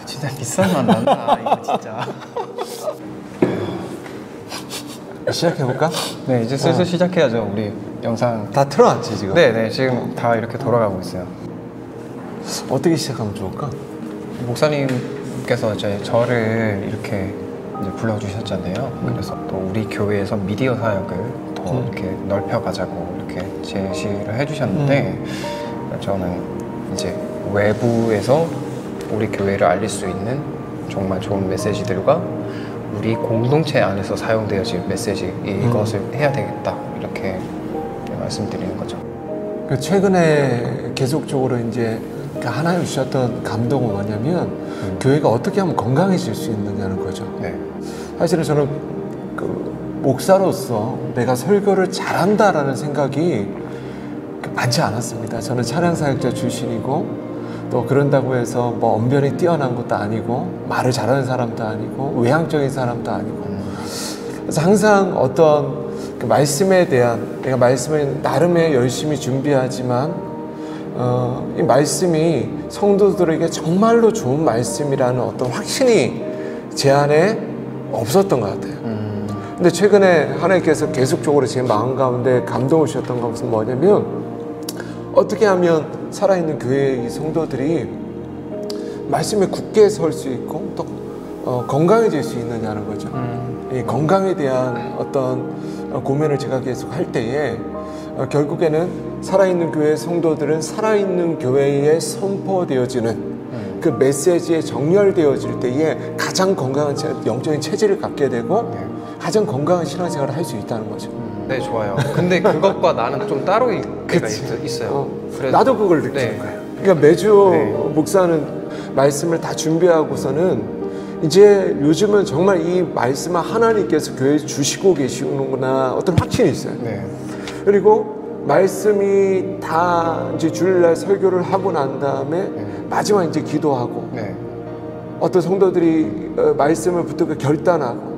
진짜 비싼 맛 난다 이거 진짜. 시작해볼까? 네, 이제 슬슬 시작해야죠. 우리 영상 다 틀어놨지 지금? 네네, 지금 다 이렇게 돌아가고 있어요. 어떻게 시작하면 좋을까? 목사님께서 이제 저를 이렇게 이제 불러주셨잖아요. 그래서 또 우리 교회에서 미디어 사역을 더 이렇게 넓혀가자고 이렇게 제시를 해주셨는데 저는 이제 외부에서 우리 교회를 알릴 수 있는 정말 좋은 메시지들과 우리 공동체 안에서 사용되어질 메시지, 이것을 해야 되겠다 이렇게 말씀드리는 거죠. 최근에 계속적으로 이제 하나님 주셨던 감동은 뭐냐면 교회가 어떻게 하면 건강해질 수 있느냐는 거죠. 네. 사실은 저는 목사로서 내가 설교를 잘한다라는 생각이 많지 않았습니다. 저는 찬양사역자 출신이고 또 그런다고 해서 뭐 언변이 뛰어난 것도 아니고 말을 잘하는 사람도 아니고 외향적인 사람도 아니고 그래서 항상 어떤 그 말씀에 대한 내가 말씀을 나름의 열심히 준비하지만 이 말씀이 성도들에게 정말로 좋은 말씀이라는 어떤 확신이 제 안에 없었던 것 같아요. 근데 최근에 하나님께서 계속적으로 제 마음 가운데 감동을 주셨던 것은 뭐냐면 어떻게 하면 살아있는 교회의 성도들이 말씀에 굳게 설 수 있고 또 건강해질 수 있느냐는 거죠. 이 건강에 대한 어떤 고민을 제가 계속 할 때에 결국에는 살아있는 교회의 성도들은 살아있는 교회에 선포되어지는 그 메시지에 정렬되어질 때에 가장 건강한 영적인 체질을 갖게 되고 가장 건강한 신앙생활을 할 수 있다는 거죠. 네, 좋아요. 근데 그것과 나는 좀 따로 때가 있어요. 그래서 나도 그걸 느끼는 거예요. 그러니까 매주 목사는 말씀을 다 준비하고서는 이제 요즘은 정말 이 말씀을 하나님께서 교회에 주시고 계시는구나 어떤 확신이 있어요. 그리고 말씀이 다 이제 주일날 설교를 하고 난 다음에 마지막 이제 기도하고 어떤 성도들이 말씀을 붙들고 결단하고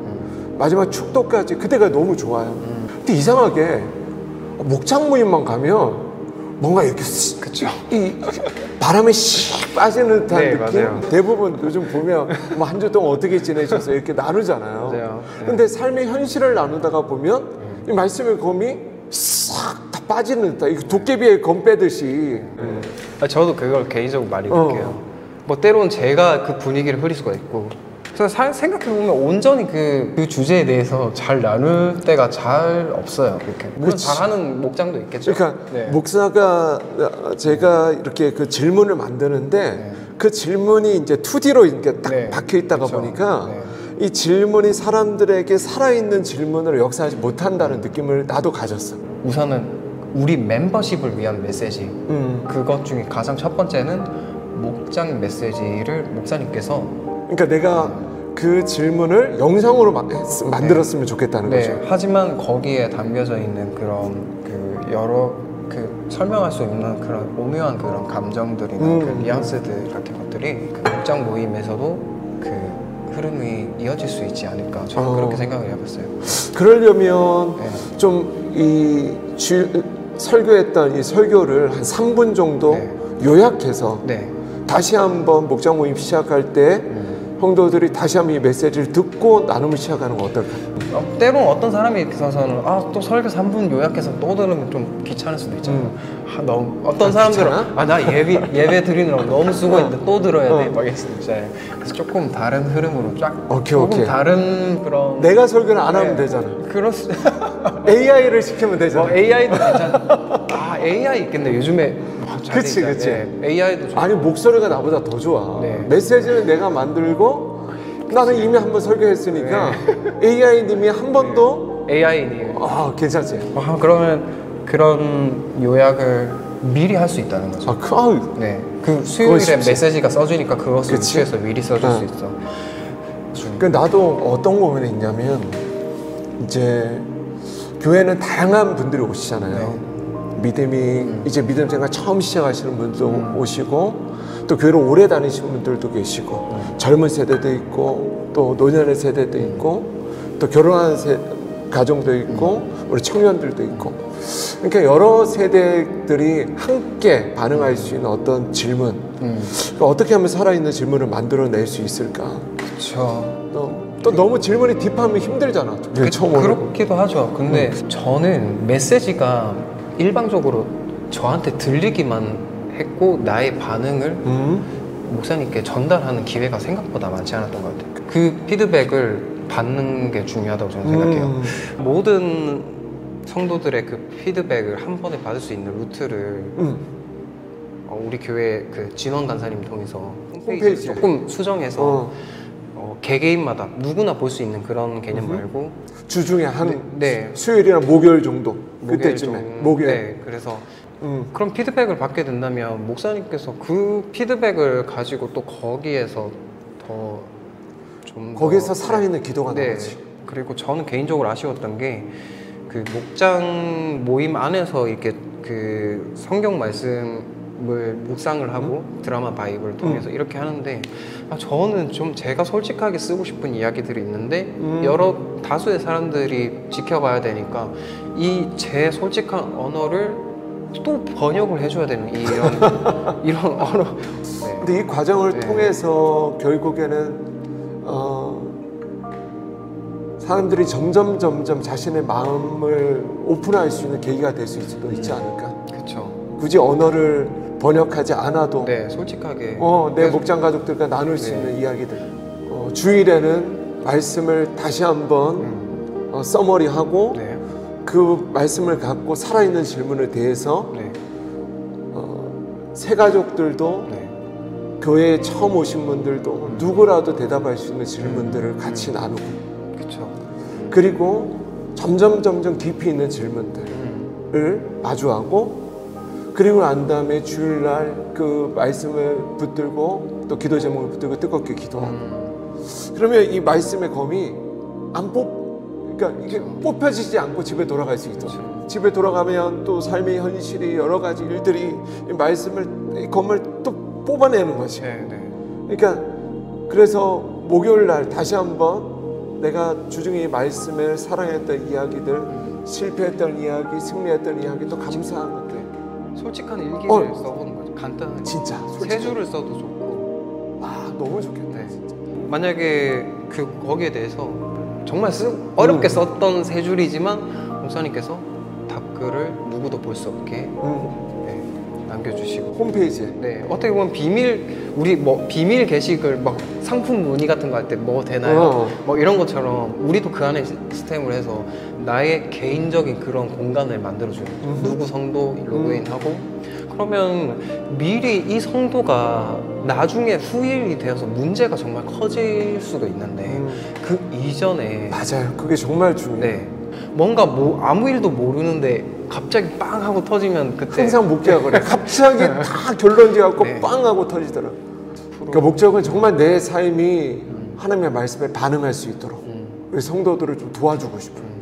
마지막 축도까지 그때가 너무 좋아요. 근데 이상하게 목장 모임만 가면 뭔가 이렇게 이 바람에 씩 빠지는 듯한 느낌? 맞아요. 대부분 요즘 보면 뭐 한 주 동안 어떻게 지내셔서 이렇게 나누잖아요. 맞아요. 근데 삶의 현실을 나누다가 보면 이 말씀의 검이 싹 다 빠지는 듯한 도깨비의 검 빼듯이 저도 그걸 개인적으로 많이 느껴요. 뭐 때로는 제가 그 분위기를 흐릴 수가 있고 그래서 생각해보면 온전히 그 주제에 대해서 잘 나눌 때가 잘 없어요. 이렇게 물론 잘하는 목장도 있겠죠. 그러니까 목사가 제가 이렇게 그 질문을 만드는데 그 질문이 이제 2D로 이렇게 딱 박혀 있다가 보니까 이 질문이 사람들에게 살아있는 질문으로 역사하지 못한다는 느낌을 나도 가졌어. 우선은 우리 멤버십을 위한 메시지 그것 중에 가장 첫 번째는 목장 메시지를 목사님께서 그러니까 내가 그 질문을 영상으로 만들었으면 좋겠다는 거죠. 하지만 거기에 담겨져 있는 그런 그 여러 그 설명할 수 없는 그런 오묘한 그런 감정들이나 그 뉘앙스들 같은 것들이 그 목장 모임에서도 그 흐름이 이어질 수 있지 않을까 저는 그렇게 생각을 해봤어요. 그러려면 좀 이 설교했던 이 설교를 한 3분 정도 요약해서 다시 한번 목장 모임 시작할 때 성도들이 다시 한번 이 메시지를 듣고 나눔을 시작하는 건 어떨까? 때로는 어떤 사람이 있어서는 또 설교 3분 요약해서 또 들으면 좀 귀찮을 수도 있잖아요. 어떤 사람들은 나 예배 드리느라고 너무 수고했는데 또 들어야 돼 막 이럴 수도 있잖아요. 그래서 조금 다른 흐름으로 조금 다른 그런 내가 설교를 안 하면 되잖아. AI를 시키면 되잖아. AI도 괜찮아. AI 있겠네 요즘에. 그치. AI도 좋아. 아니 목소리가 나보다 더 좋아. 메시지는 내가 만들고 나는 이미 한번 설교했으니까 AI님이 한 번 더 AI님 괜찮지. 그러면 그런 요약을 미리 할 수 있다는 거죠. 그 수요일에 메시지가 써주니까 그것을 유추해서 미리 써줄 수 있어. 그러니까 나도 어떤 고민이 있냐면 이제 교회는 다양한 분들이 오시잖아요. 이제 믿음 생활 처음 시작하시는 분도 오시고 또 교회를 오래 다니시는 분들도 계시고 젊은 세대도 있고 또 노년의 세대도 있고 또 결혼한 가정도 있고 우리 청년들도 있고, 그러니까 여러 세대들이 함께 반응할 수 있는 어떤 질문, 그러니까 어떻게 하면 살아있는 질문을 만들어낼 수 있을까. 그렇죠. 또 너무 질문이 딥하면 힘들잖아. 그렇기도 하죠. 근데 저는 메시지가 일방적으로 저한테 들리기만 했고 나의 반응을 목사님께 전달하는 기회가 생각보다 많지 않았던 것 같아요. 그 피드백을 받는 게 중요하다고 저는 생각해요. 모든 성도들의 그 피드백을 한 번에 받을 수 있는 루트를 우리 교회 그 진원 간사님 통해서 홈페이지 조금 수정해서 개개인마다 누구나 볼 수 있는 그런 개념 말고 주중에 한 네. 수요일이나 목요일 정도, 그때쯤에 목요일. 네, 그래서 그런 피드백을 받게 된다면 목사님께서 그 피드백을 가지고 또 거기에서 더 좀 거기에서 살아있는 기도가 나오지. 그리고 저는 개인적으로 아쉬웠던 게 그 목장 모임 안에서 이렇게 그 성경 말씀을 묵상을 하고 드라마 바이블을 통해서 이렇게 하는데 저는 좀 제가 솔직하게 쓰고 싶은 이야기들이 있는데 여러 다수의 사람들이 지켜봐야 되니까 이 제 솔직한 언어를 또 번역을 해줘야 되는 이런 언어. 네. 근데 이 과정을 통해서 결국에는 사람들이 점점 자신의 마음을 오픈할 수 있는 계기가 될 수도 있지 않을까. 그렇죠. 굳이 언어를 번역하지 않아도 솔직하게 내 목장 가족들과 나눌 수 있는 이야기들, 주일에는 말씀을 다시 한번 서머리하고 그 말씀을 갖고 살아있는 질문에 대해서 새 가족들도 교회에 처음 오신 분들도 누구라도 대답할 수 있는 질문들을 같이 나누고, 그리고 점점 깊이 있는 질문들을 마주하고, 그리고 난 다음에 주일날 그 말씀을 붙들고 또 기도 제목을 붙들고 뜨겁게 기도하고, 그러면 이 말씀의 검이 그러니까 이게 뽑혀지지 않고 집에 돌아갈 수 있도록. 집에 돌아가면 또 삶의 현실이 여러 가지 일들이 이 검을 또 뽑아내는 것이. 그러니까 그래서 목요일 날 다시 한번 내가 주중에 이 말씀을 사랑했던 이야기들, 실패했던 이야기, 승리했던 이야기, 또 감사한 것들, 솔직한 일기를 써보는 거죠. 간단하게. 진짜 세 줄을 써도 좋고. 너무 좋겠네. 진짜. 만약에 거기에 대해서 정말 어렵게 썼던 세 줄이지만 목사님께서 답글을 누구도 볼 수 없게 남겨주시고 홈페이지에 어떻게 보면 우리 비밀 게시글 상품 문의 같은 거 할 때 뭐 되나요? 이런 것처럼 우리도 그 안에 시스템을 해서 나의 개인적인 그런 공간을 만들어줘요. 누구 성도 로그인하고, 그러면 미리 이 성도가 나중에 후일이 되어서 문제가 정말 커질 수도 있는데 그 이전에 맞아요. 그게 정말 중요해요. 뭔가 아무 일도 모르는데 갑자기 빵 하고 터지면 그때 항상 목적을 그래. 갑자기 다 결론지어갖고 빵 하고 터지더라. 그러니까 목적은 정말 내 삶이 하나님의 말씀에 반응할 수 있도록 우리 성도들을 좀 도와주고 싶어요.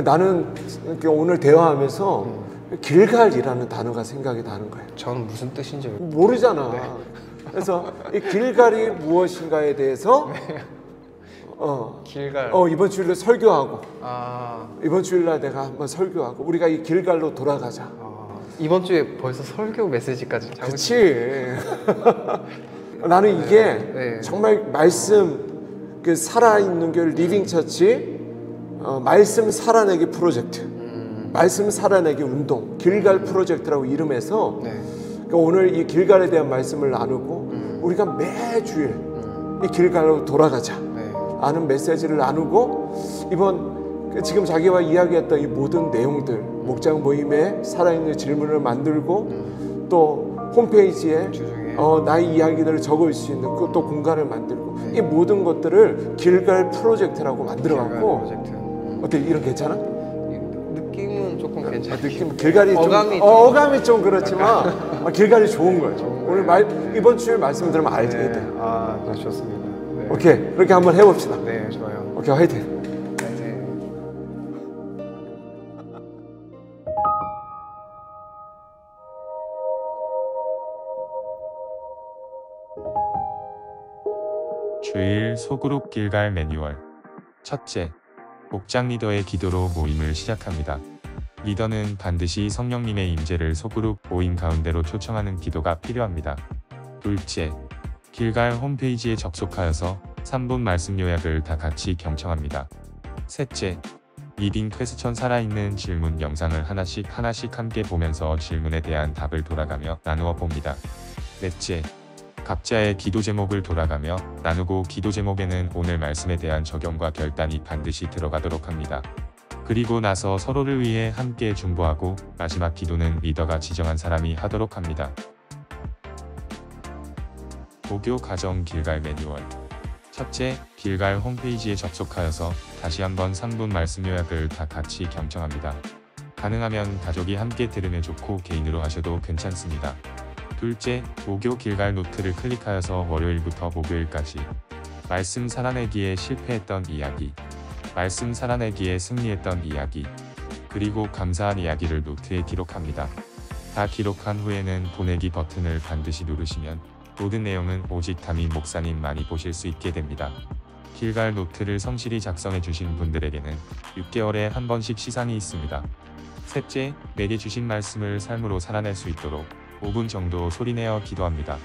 나는 오늘 대화하면서 길갈이라는 단어가 생각이 나는 거예요. 저는 무슨 뜻인지 모르잖아. 그래서 이 길갈이 무엇인가에 대해서 길갈. 이번 주일날 설교하고, 이번 주일날 내가 한번 설교하고, 우리가 이 길갈로 돌아가자. 이번 주에 벌써 설교 메시지까지 그치. 나는 이게 정말 말씀, 살아있는 교회 리빙 처치, 말씀 살아내기 프로젝트, 말씀 살아내기 운동, 길갈 프로젝트라고 이름해서 그러니까 오늘 이 길갈에 대한 말씀을 나누고 우리가 매주일 이 길갈로 돌아가자 아는 메시지를 나누고, 이번 지금 자기와 이야기했던 이 모든 내용들, 목장 모임에 살아있는 질문을 만들고 또 홈페이지에 나의 이야기들을 적을 수 있는 또 공간을 만들고, 이 모든 것들을 길갈 프로젝트라고 만들어갖고 어때? 이런 괜찮아? 느낌은 조금 괜찮아. 길갈이 어감이 좀 그렇지만 길갈이 좋은 거예요. 오늘 이번 주에 말씀 들으면 알게 돼. 좋습니다. 오케이, 그렇게 한번 해봅시다. 좋아요. 오케이, 화이팅. 주일 소그룹 길갈 매뉴얼. 첫째, 목장 리더의 기도로 모임을 시작합니다. 리더는 반드시 성령님의 임재를 소그룹 모임 가운데로 초청하는 기도가 필요합니다. 둘째, 길갈 홈페이지에 접속하여서 3분 말씀 요약을 다 같이 경청합니다. 셋째, 리딩 퀘스천 살아있는 질문 영상을 하나씩 함께 보면서 질문에 대한 답을 돌아가며 나누어 봅니다. 넷째, 각자의 기도 제목을 돌아가며 나누고 기도 제목에는 오늘 말씀에 대한 적용과 결단이 반드시 들어가도록 합니다. 그리고 나서 서로를 위해 함께 중보하고 마지막 기도는 리더가 지정한 사람이 하도록 합니다. 목요 가정 길갈 매뉴얼. 첫째, 길갈 홈페이지에 접속하여서 다시 한번 3분 말씀 요약을 다 같이 경청합니다. 가능하면 가족이 함께 들으면 좋고 개인으로 하셔도 괜찮습니다. 둘째, 목요 길갈 노트를 클릭하여서 월요일부터 목요일까지 말씀 살아내기에 실패했던 이야기, 말씀 살아내기에 승리했던 이야기, 그리고 감사한 이야기를 노트에 기록합니다. 다 기록한 후에는 보내기 버튼을 반드시 누르시면 모든 내용은 오직 담임 목사님만이 보실 수 있게 됩니다. 길갈 노트를 성실히 작성해 주신 분들에게는 6개월에 한 번씩 시상이 있습니다. 셋째, 내게 주신 말씀을 삶으로 살아낼 수 있도록 5분 정도 소리내어 기도합니다.